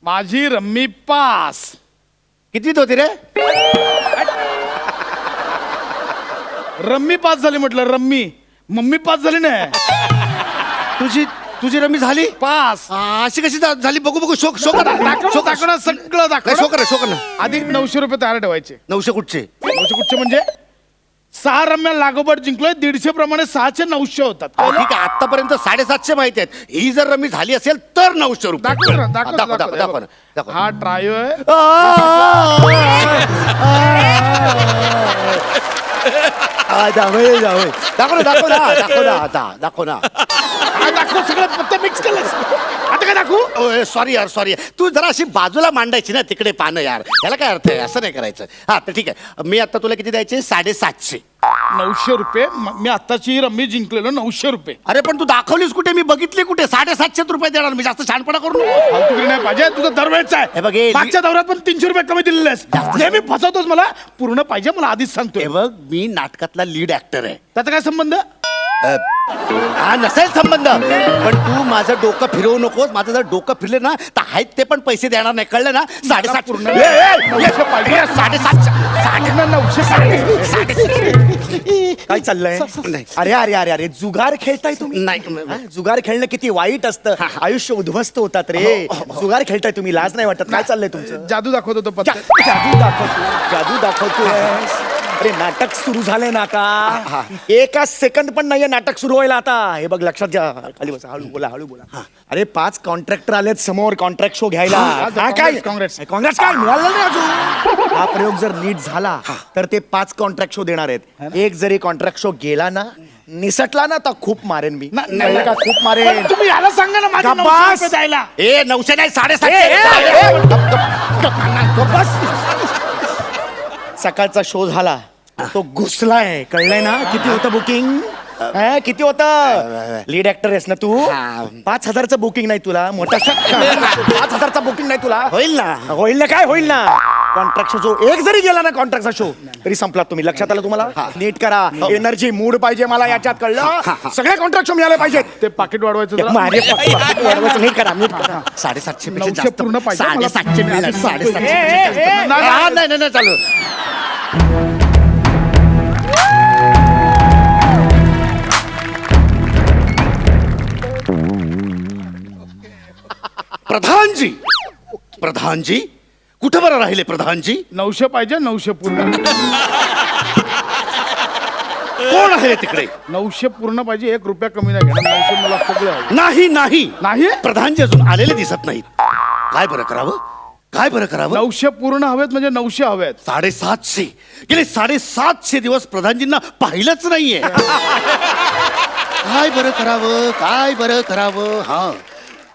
माझी rummy pass. कितवीत होती रे? Rummy pass झाली म्हटलं. रम्मी मम्मी पास झाली ना. तुझी रमी झाली पास. अशी कशी झाली? बघू बघू. शोक शोक दाखवणार सगळं दाखव. शोक ना. आधी 900 रुपये तयार ठेवायचे. 900 कुठचे? 900 कुठचे म्हणजे 6 रम्या लागोपाठ जिंकलोय. 150 प्रमाणे 6चे 900 होतात. ठीक आहे, आतापर्यंत 750 माहिती आहेत. ही जर रमी झाली असेल तर 900 रुपये. दाखव. हा ट्रायो आहे. दाखव ना. दाखव सगळं पत्ते मिक्स केलं. आता काय दाखवू? सॉरी तू जरा अशी बाजूला मांडायची ना तिकडे पानं यार. याला काय अर्थ आहे? असं नाही करायचं. हा तर ठीक आहे, मी आता तुला किती द्यायचे? 750. 900 रुपये. मी आत्ताची रम्मी जिंकलेलो 900 रुपये. अरे पण तू दाखवलीस कुठे? मी बघितली कुठे? 750 रुपये देणार मी. जास्त छानपणा करू नको. फालतूगिरी नाही पाहिजे. तुझं दरवेळचं हे बघ, हे मागच्या दौऱ्यात पण 300 रुपये कमी दिलेले आहेस. नेहमी फसवतोस मला. पूर्ण पाहिजे मला आधीच सांगतोय. हे बघ, मी नाटकातला लीड ऍक्टर आहे. त्याचा काय संबंध? हा नसेल संबंध, पण तू माझं डोकं फिरवू नकोस. माझं जर डोकं फिरले ना तर आहेत ते पण पैसे देणार नाही. कळलं ना? 750 पूर्ण. 750. काय चाललंय? अरे अरे अरे अरे जुगार खेळताय तुम्ही? नाही. जुगार खेळणं किती वाईट असतं. आयुष्य उद्ध्वस्त होतात रे. जुगार खेळताय तुम्ही, लाज नाही वाटत? काय चाललंय तुमचं? जादू दाखवत होतो पत्ते. जादू दाखवतोय. अरे नाटक सुरू झालंय ना आता. एका सेकंद पण नाहीये नाटक सुरू व्हायला आता. हे बघ, लक्षात घ्या. खाली बसा. हळू बोला. अरे 5 कॉन्ट्रॅक्टर आलेत समोर कॉन्ट्रॅक्ट शो घ्यायला. काय काँग्रेस काय मिळालं नाही अजून. हा प्रयोग जर नीट झाला तर ते 5 कॉन्ट्रॅक्ट शो देणार आहेत. एक जरी कॉन्ट्रॅक्ट शो गेला ना, निसटला ना, तर खूप मारेन मी. खूप मारेन. तुम्ही याला सांगा ना माझ्या 900 रुपये द्यायला. 900 नाही, 750. सकाळचा शो झाला, तो घुसलाय. कळलंय ना? किती होतं बुकिंग? किती होतं? लीड ऍक्टर आहेस ना तू. 5,000चं बुकिंग नाही तुला? मोठा 5,000चा बुकिंग नाही तुला? होईल ना. काय होईल ना? कॉन्ट्रॅक्ट शो एक जरी गेला ना, कॉन्ट्रॅक्टचा शो, तरी संपला. तुम्ही लक्षात आलं? तुम्हाला नीट करा. एनर्जी मूड पाहिजे मला याच्यात. कळलं? सगळे कॉन्ट्रॅक्ट शो मिळाले पाहिजेत. ते पाकिट वाढवायचं जरा. वाढवायचं. नीट करा. 750 900 पूर्ण पाहिजे. 750 मिळणार. 750. नाही चालू. प्रधानजी कुठे बरं राहिले? प्रधानजी 900 पाहिजे. 900 पूर्ण. कोण आहे तिकडे? 900 पूर्ण पाहिजे. 1 रुपया कमी नाही घेणार. 900 मला सगळं आहे. नाही. प्रधानजी अजून आलेले दिसत नाहीत. काय बरं करावं? 900 पूर्ण हवेत म्हणजे 900 हवेत. 750. गेले 750 दिवस प्रधानजींना पाहिलंच नाहीये. काय बरं करावं? हा,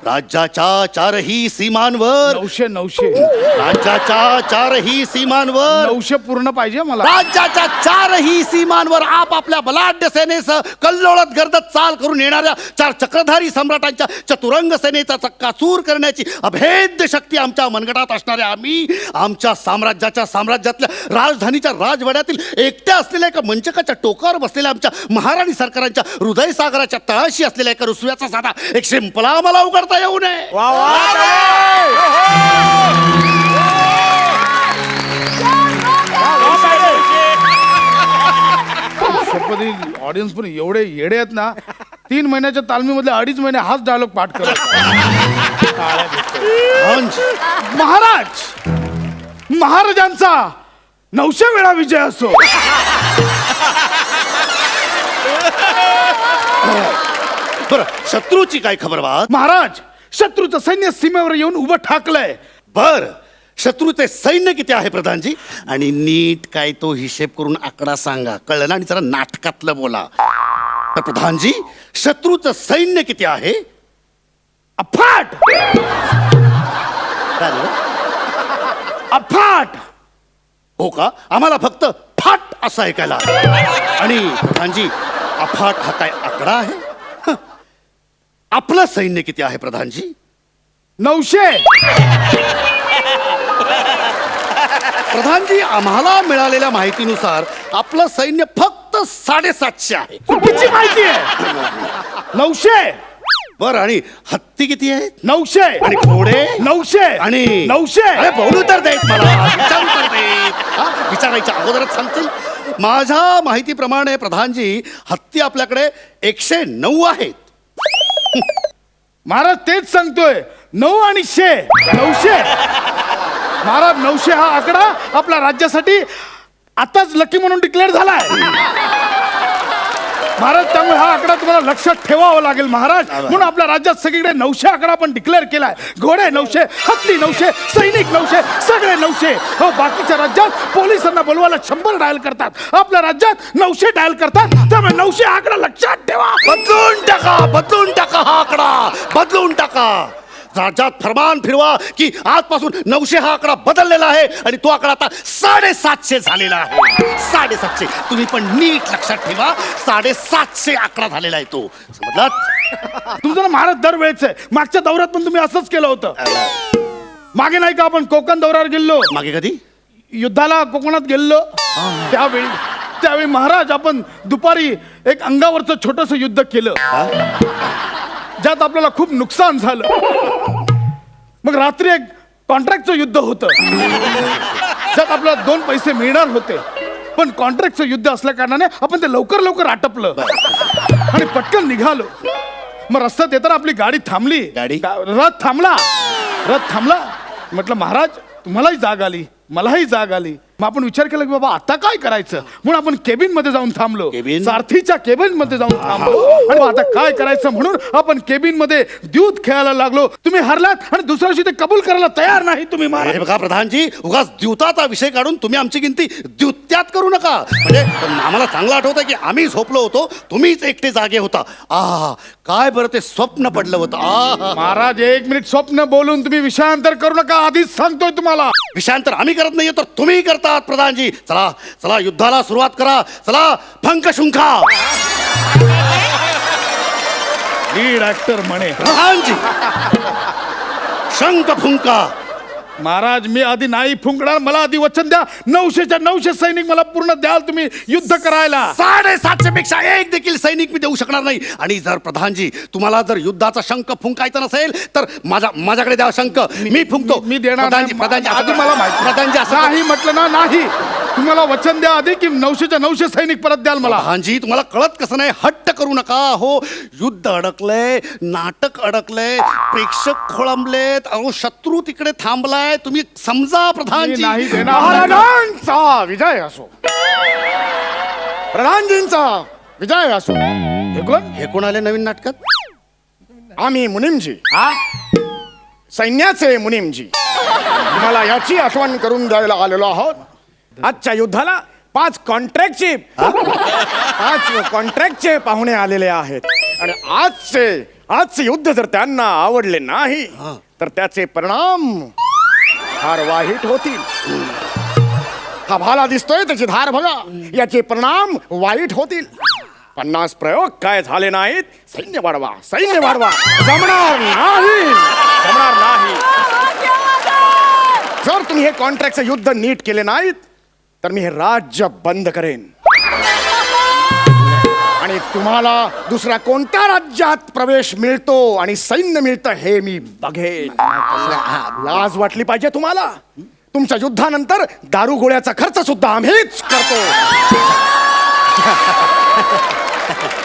राज्याच्या 4ही सीमांवर 900 राज्याच्या 4ही सीमांवर 900 पूर्ण पाहिजे मला. राज्याच्या 4ही सीमांवर आपापल्या बलाढ्य सेनेसह कल्लोळत गर्दत चाल करून येणाऱ्या 4 चक्रधारी सम्राटांच्या चतुरंग सेनेचा चक्काचूर करण्याची अभेद्य शक्ती आमच्या मनगटात असणाऱ्या आम्ही, आमच्या साम्राज्यातल्या राजधानीच्या राजवाड्यातील एकट्या असलेल्या एका मंचकाच्या टोकावर बसलेल्या आमच्या महाराणी सरकारांच्या हृदयसागराच्या तळाशी असलेल्या एका रुसव्याचा साधा एक शिंपला आम्हाला उघडता येऊ नये. ऑडियन्स पण एवढे येडे आहेत ना. 3 महिन्याच्या तालमीमधले 2.5 महिने हाच डायलॉग पाठ करत. महाराजांचा 900 वेळा विजय असो. बरं, शत्रूची काय खबर बा? महाराज, शत्रूचं सैन्य सीमेवर येऊन उभं ठाकलंय. बर, शत्रूचे सैन्य किती आहे प्रधानजी? आणि नीट काय तो हिशेब करून आकडा सांगा. कळलं ना? आणि जरा नाटकातलं बोला. तर प्रधानजी, शत्रूचं सैन्य किती आहे? अफाट. अफाट. हो का? आम्हाला फक्त फाट असं ऐकायला. आणि प्रधानजी, अफाट हा काय आकडा आहे? आपलं सैन्य किती आहे प्रधानजी? 900. प्रधानजी, आम्हाला मिळालेल्या माहितीनुसार आपलं सैन्य फक्त 750 आहे. चुकीची माहिती आहे. 900 बर, आणि हत्ती किती आहेत? 900 आणि घोडे? 900 आणि 900 अरे बोलू तर देत मला, विचारू तर देत. हा? विचारायच्या अगोदरच सांगतील. माझ्या माहितीप्रमाणे प्रधानजी, हत्ती आपल्याकडे 109 आहेत. महाराज तेच सांगतोय, 9 आणि 900. महाराज 900 हा आकडा आपल्या राज्यासाठी आताच लकी म्हणून डिक्लेअर झालाय महाराज. त्यामुळे हा आकडा तुम्हाला लक्षात ठेवावा लागेल महाराज. म्हणून आपल्या राज्यात सगळीकडे 900 आकडा आपण डिक्लेअर केलाय. घोडे 900, हत्ती 900, सैनिक 900, सगळे 900. हो, बाकीच्या राज्यात पोलिसांना बोलवायला 100 डायल करतात, आपल्या राज्यात 900 डायल करतात. त्यामुळे 900 आकडा लक्षात ठेवा. बदलून टाका हा आकडा, बदलून टाका. राज्यात फरमान फिरवा की आजपासून 900 हा आकडा बदललेला आहे आणि तो आकडा आता 750 झालेला आहे. 750. तुम्ही पण नीट लक्षात ठेवा, 750 आकडा झालेला आहे तो. समजलात? तुमचं ना महाराज दरवेळेच आहे. मागच्या दौऱ्यात पण तुम्ही असंच केलं होतं. मागे नाही का आपण कोकण दौऱ्यावर गेलो, मागे कधी? युद्धाला कोकणात गेलो त्यावेळी महाराज आपण दुपारी एक अंगावरचं छोटस युद्ध केलं, ज्यात आपल्याला खूप नुकसान झालं. मग रात्री एक कॉन्ट्रॅक्टचं युद्ध होतं, ज्यात आपल्याला 2 पैसे मिळणार होते. पण कॉन्ट्रॅक्टचं युद्ध असल्या कारणाने आपण ते लवकर आटपलं आणि पटकन निघालो. मग रस्त्यात येताना आपली गाडी थांबली. रथ थांबला. म्हटलं महाराज तुम्हालाही जाग आली, मलाही जाग आली. मग आपण विचार केला की बाबा आता काय करायचं, म्हणून आपण केबिन मध्ये जाऊन थांबलो. केबिन? सारथीच्या केबिन मध्ये जाऊन थांबलो. आणि आता काय करायचं म्हणून आपण केबिन मध्ये द्यूत खेळायला लागलो. तुम्ही हरलात आणि दुसऱ्या दिवशी ते कबूल करायला तयार नाही तुम्ही हे महाराज. बघा प्रधानजी, उगाच द्यूताचा विषय काढून तुम्ही आमची गिनती द्यूत्यात करू नका. म्हणजे आम्हाला चांगलं आठवतं की आम्ही झोपलो होतो, तुम्हीच एकटे जागे होता. काय बरं ते स्वप्न पडलं होतं. महाराज 1 मिनिट स्वप्न बोलून तुम्ही विषयांतर करू नका, आधीच सांगतोय तुम्हाला. विषयांतर आम्ही करत नाहीये तर तुम्ही करतात प्रधानजी. चला चला, युद्धाला सुरुवात करा. चला, फंक शुंखा. लीड ऍक्टर म्हणे प्रधानजी, शंख फुंका. महाराज मी आधी नाही फुंकणार, मला आधी वचन द्या. 900च्या 900 सैनिक मला पूर्ण द्याल तुम्ही युद्ध करायला. 750 पेक्षा एक देखील सैनिक मी देऊ शकणार नाही. आणि जर प्रधानजी तुम्हाला जर युद्धाचा शंख फुंकायचा नसेल तर माझ्याकडे द्या शंख, मी फुंकतो. मी देणार प्रधानजी, नाही. प्रधानजी आधी मला माहिती. प्रधानजी असं नाही म्हटलं ना, नाही. तुम्हाला वचन द्या आधी की 900च्या 900 सैनिक परत द्याल मला. प्रधानजी तुम्हाला कळत कसं नाही, हट्ट करू नका. हो, युद्ध अडकलंय, नाटक अडकलंय, प्रेक्षक खोळंबलेत, अहो शत्रू तिकडे थांबलाय. तुम्ही समजा मी प्रधानजी. नाही देणार. महाराजांचा विजय असो, प्रधानजींचा विजय असो. हे कोण आले नवीन नाटकात? आम्ही मुनीमजी, सैन्याचे मुनीमजी, तुम्हाला याची आठवण करून द्यायला आलेलो आहोत. आजच्या युद्धाला 5 कॉन्ट्रॅक्टचे पाहुणे आलेले आहेत. आणि आजचे युद्ध जर त्यांना आवडले नाही तर त्याचे परिणाम फार वाईट होतील. हा भाला दिसतोय, त्याची धार बघा, याचे परिणाम वाईट होतील. 50 प्रयोग काय झाले नाहीत. सैन्य वाढवा. जमणार नाही. जर तुम्ही हे कॉन्ट्रॅक्टचं युद्ध नीट केले नाहीत तर मी हे राज्य बंद करेन आणि तुम्हाला दुसऱ्या कोणत्या राज्यात प्रवेश मिळतो आणि सैन्य मिळतं हे मी बघेन. लाज वाटली पाहिजे तुम्हाला. तुमच्या युद्धानंतर दारू गोळ्याचा खर्च सुद्धा आम्हीच करतो.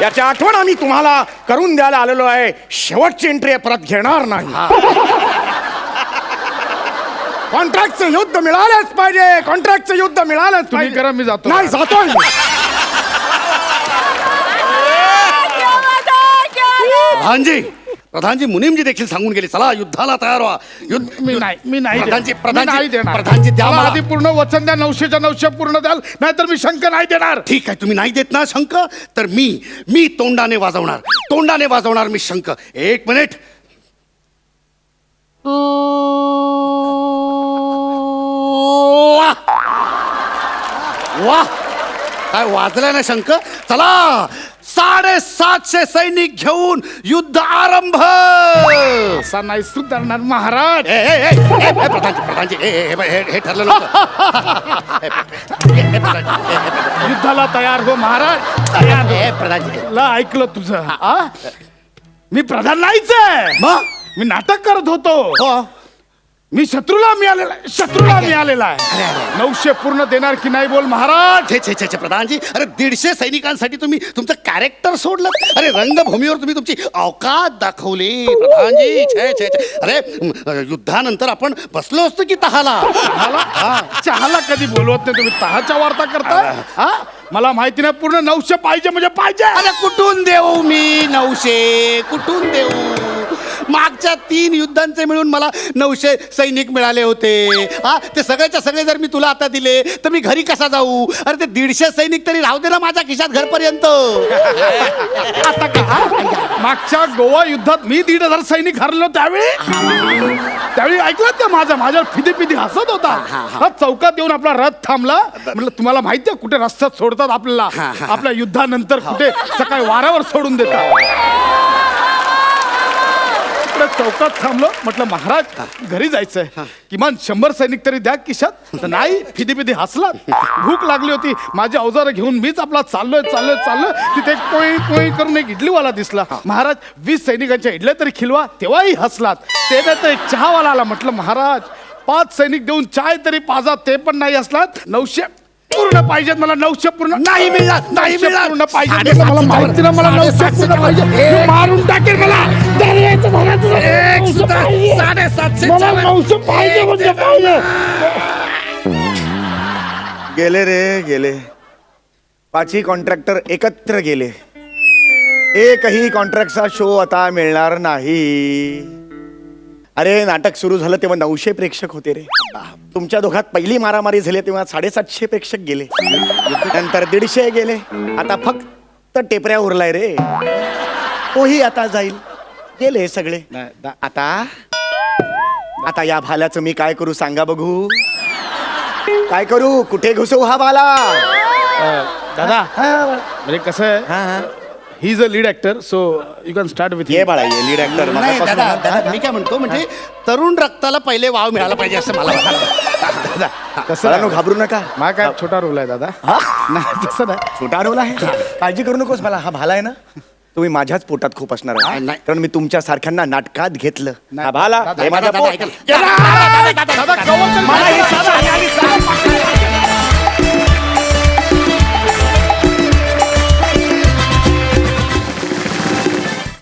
याची आठवण आम्ही तुम्हाला करून द्यायला आलेलो आहे. शेवटची एंट्री परत घेणार नाही. कॉन्ट्रॅक्टचं युद्ध मिळालंच पाहिजे. तुम्ही करा, मी जातो. नाही, जातोय. प्रधानजी मुनीमजी देखील सांगून गेले, चला युद्धाला तयार व्हा. मी नाही प्रधानजी देणार. प्रधानजी द्या मला मला. आधी पूर्ण वचन द्या. 900च्या 900 पूर्ण द्याल, नाहीतर मी शंख नाही देणार. ठीक आहे, तुम्ही नाही देत ना शंख, तर मी तोंडाने वाजवणार मी शंख. 1 मिनिट. वाह, काय वाजलाय ना शंख. चला, 750 सैनिक घेऊन युद्ध आरंभ. असा नाही सुधारणार महाराज. प्रधानजी हे ठरलं नव्हतं. युद्धाला तयार हो महाराज, तयार हो. प्रधानजी ला ऐकलं तुझं. मी प्रधान नाहीच आहे. मग मी नाटक करत होतो. हो. मी शत्रूला मिळालेला आहे. 900 पूर्ण देणार की नाही बोल महाराज. छे प्रधानजी, अरे 150 सैनिकांसाठी तुम्ही तुमचं कॅरेक्टर सोडलं. अरे रंगभूमीवर तुम्ही तुमची अवकात दाखवली प्रधानजी. छे. अरे युद्धानंतर आपण बसलो असतो की तहाला. चहाला कधी बोलवत नाही तुम्ही, तहाच्या वार्ता करता. हा मला माहिती नाही, पूर्ण 900 पाहिजे म्हणजे पाहिजे. अरे कुठून देऊ मी 900? कुठून देऊ? मागच्या 3 युद्धांचे मिळून मला 900 सैनिक मिळाले होते. हा ते सगळेच्या सगळे जर मी तुला आता दिले तर मी घरी कसा जाऊ? अरे ते 150 सैनिक तरी राहू दे ना माझ्या खिशात घरपर्यंत. आता का मागच्या गोवा युद्धात मी 1,500 सैनिक हरलो त्यावेळी ऐकलं का माझ्यावर फिदी हसत होता. हा चौकात येऊन आपला रथ थांबला. म्हटलं तुम्हाला माहितीये कुठे रस्त्यात सोडतात आपल्याला, आपल्या युद्धानंतर कुठे सकाळी वारावर सोडून देतात. चौकात थांबलो, म्हटलं महाराज घरी जायचंय, किमान 100 सैनिक तरी द्या खिशात. तर नाही, फिदी हसला. भूक लागली होती, माझी अवजारं घेऊन मीच आपला चाललोय तिथे पोई करून एक इडलीवाला दिसला. महाराज 20 सैनिकांच्या इडल्या तरी खिलवा. तेव्हाही हसलात. ते नाही तर एक चहावाला आला. म्हटलं महाराज 5 सैनिक देऊन चाय तरी पाजा, ते पण नाही असलात. 900 पूर्ण पाहिजेत मला. 900 पूर्ण नाही मिळणार. पूर्ण पाहिजे. मला माहिती ना, मला 900 पूर्ण पाहिजे. मी मारून टाकेल मला. मला 900 पाहिजे म्हणजे पाहिजे. गेले रे गेले. 5ही कॉन्ट्रॅक्टर एकत्र गेले. एकही कॉन्ट्रॅक्टचा शो आता मिळणार नाही. अरे नाटक सुरू झालं तेव्हा 900 प्रेक्षक होते रे. तुमच्या दोघात पहिली मारामारी झाली तेव्हा 750 प्रेक्षक गेले. नंतर 150 गेले. आता फक्त टेपऱ्या उरलाय रे. तोही आता जाईल. गेले सगळे. आता या भाल्याचं मी काय करू सांगा बघू. काय करू? कुठे घुसवू हा भाला? दादा म्हणजे कसं आहे, he is a lead actor, so you can start with. ये बाळा ये लीड ऍक्टर. नाही दादा, मी काय म्हणतो म्हणजे तरुण रक्ताला पहिले वाव मिळाला पाहिजे असं मला वाटतं. कसं घाबरू नका. माझा काय छोटा रोल आहे दादा. नाही तसं नाही, छोटा रोल आहे. काळजी करू नकोस. मला हा भाला आहे ना, तुम्ही माझ्याच पोटात खूप असणार आहे. नाही. कारण मी तुमच्या सारख्यांना नाटकात घेतलं. नाही. हा भाला दादा, हे माझं दादा, पोट. ऐकलं. दादा, कवर कर. मला हे साधा आणि